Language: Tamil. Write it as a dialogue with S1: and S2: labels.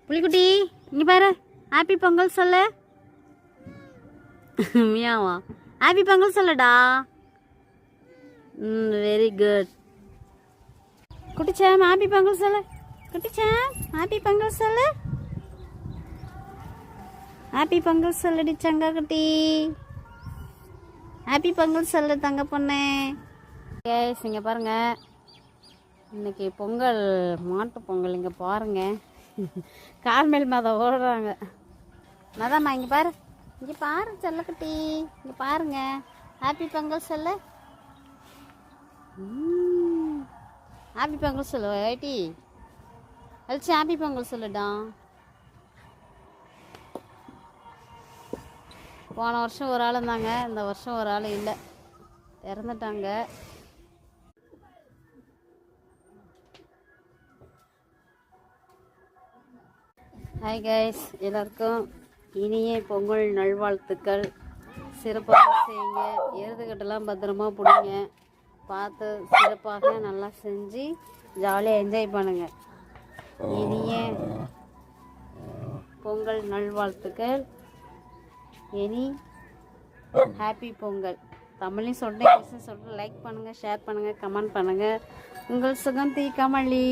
S1: புலிக்குட்டி இங்கே பாரு, ஹாப்பி பொங்கல் சொல்லு. மியாவா? ஹாப்பி பொங்கல் சொல்லுடா. Very good. குட்டிச்சாம் ஹாப்பி பொங்கல் சொல்லு. குட்டிச்சாம் ஹாப்பி பொங்கல் சொல்லு. ஹாப்பி பொங்கல் சொல்லுடி சங்கா குட்டி. ஹாப்பி பொங்கல் சொல்லு தங்க பொண்ணு. கேஸ் இங்கே பாருங்க, இன்னைக்கு பொங்கல், மாட்டு பொங்கல். இங்கே பாருங்க, கார்மேல் மாதம் ஓடுறாங்க. மதாம்மா இங்கே பாரு, இங்கே பாரு செல்லக்குட்டி, இங்கே பாருங்க. ஹாப்பி பொங்கல் சொல்லு. ஹாப்பி பொங்கல் சொல்லு ஐட்டி அழிச்சு. ஹாப்பி பொங்கல் சொல்லுடா. போன வருஷம் ஒரு ஆள் இருந்தாங்க, இந்த வருஷம் ஒரு ஆள் இல்லை, இறந்துட்டாங்க. ஹாய் கைஸ், எல்லாருக்கும் இனிய பொங்கல் நல்வாழ்த்துக்கள். சிறப்பாக செய்யுங்க. எருதுகட்டெல்லாம் பத்திரமா பிடிங்க. பார்த்து சிறப்பாக நல்லா செஞ்சு ஜாலியாக என்ஜாய் பண்ணுங்க. இனிய பொங்கல் நல்வாழ்த்துக்கள். Any happy Pongal. தமிழையும் சொல்லிட்டு இங்கிலீஷும் சொல்லிட்டு லைக் பண்ணுங்கள், ஷேர் பண்ணுங்கள், கமெண்ட் பண்ணுங்கள். உங்கள் சுகந்தி கமலி.